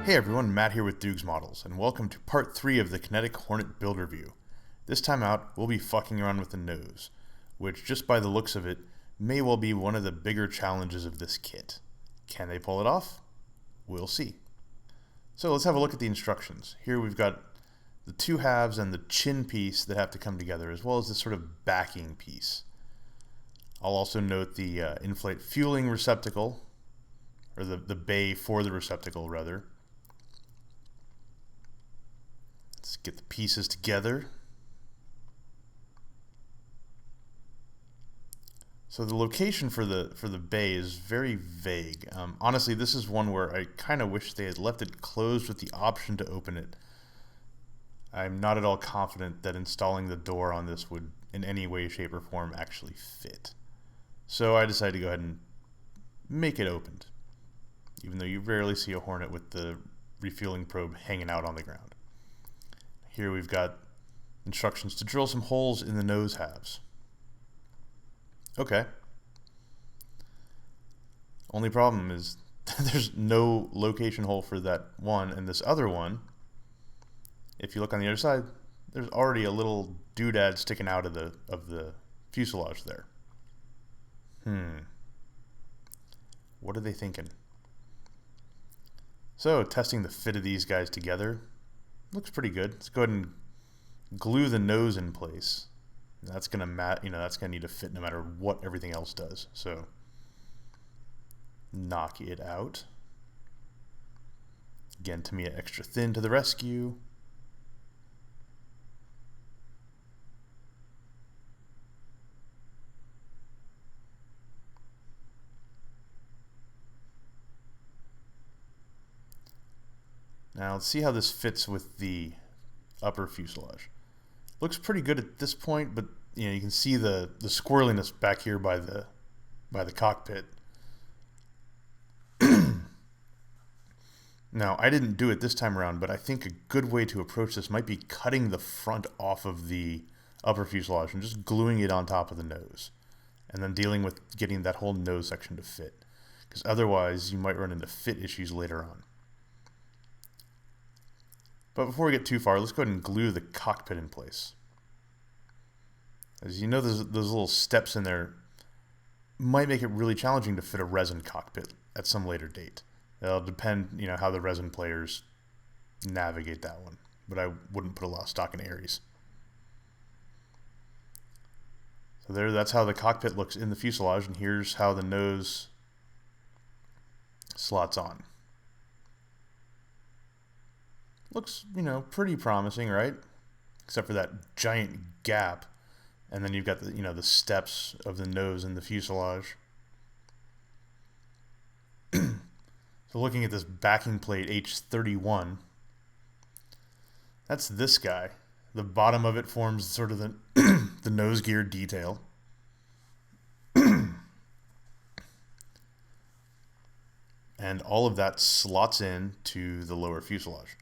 Hey everyone, Matt here with Dukes Models, and welcome to part 3 of the Kinetic Hornet build review. This time out, we'll be fucking around with the nose, which just by the looks of it, may well be one of the bigger challenges of this kit. Can they pull it off? We'll see. So let's have a look at the instructions. Here we've got the two halves and the chin piece that have to come together, as well as this sort of backing piece. I'll also note the inflate fueling receptacle, or the bay for the receptacle rather. Let's get the pieces together. So the location for the bay is very vague. Honestly, this is one where I kind of wish they had left it closed with the option to open it. I'm not at all confident that installing the door on this would in any way, shape, or form actually fit. So I decided to go ahead and make it opened, even though you rarely see a Hornet with the refueling probe hanging out on the ground. Here we've got instructions to drill some holes in the nose halves. Okay. Only problem is there's no location hole for that one, and this other one, if you look on the other side, there's already a little doodad sticking out of the fuselage there. What are they thinking? So, testing the fit of these guys together. Looks pretty good. Let's go ahead and glue the nose in place. That's gonna that's gonna need to fit no matter what everything else does. So knock it out. Again, Tamiya extra thin to the rescue. Now let's see how this fits with the upper fuselage. Looks pretty good at this point, but you can see the squirreliness back here by the cockpit. Now I didn't do it this time around, but I think a good way to approach this might be cutting the front off of the upper fuselage and just gluing it on top of the nose, and then dealing with getting that whole nose section to fit, because otherwise you might run into fit issues later on. But before we get too far, let's go ahead and glue the cockpit in place. As you know, those little steps in there might make it really challenging to fit a resin cockpit at some later date. It'll depend, how the resin players navigate that one. But I wouldn't put a lot of stock in Aries. So that's how the cockpit looks in the fuselage, and here's how the nose slots on. Looks, pretty promising, right? Except for that giant gap. And then you've got the steps of the nose in the fuselage. So looking at this backing plate H31, that's this guy. The bottom of it forms sort of the the nose gear detail. And all of that slots in to the lower fuselage.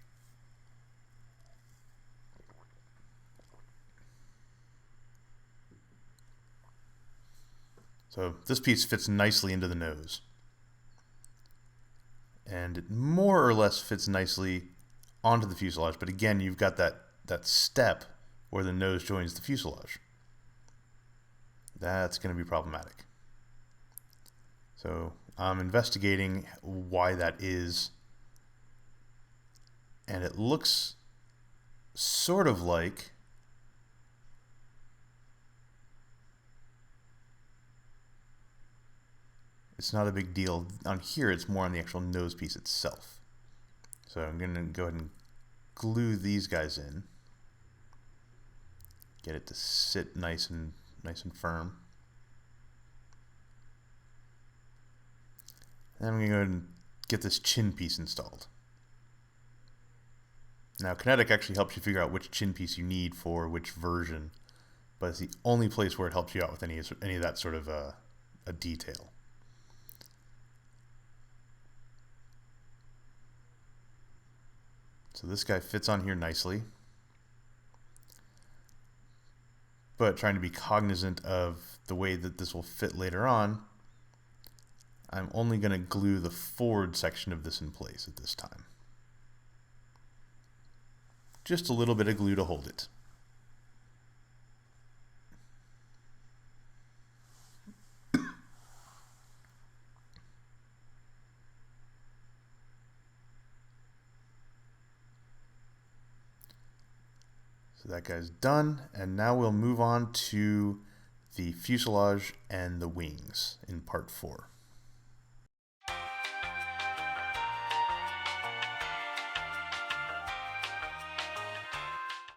So this piece fits nicely into the nose. And it more or less fits nicely onto the fuselage, but again, you've got that step where the nose joins the fuselage. That's going to be problematic. So I'm investigating why that is, and it looks sort of like it's not a big deal. On here, it's more on the actual nose piece itself. So I'm going to go ahead and glue these guys in. Get it to sit nice and firm. And then I'm going to go ahead and get this chin piece installed. Now, Kinetic actually helps you figure out which chin piece you need for which version, but it's the only place where it helps you out with any of that sort of a detail. So this guy fits on here nicely, but trying to be cognizant of the way that this will fit later on, I'm only going to glue the forward section of this in place at this time. just a little bit of glue to hold it. So that guy's done, and now we'll move on to the fuselage and the wings in part 4.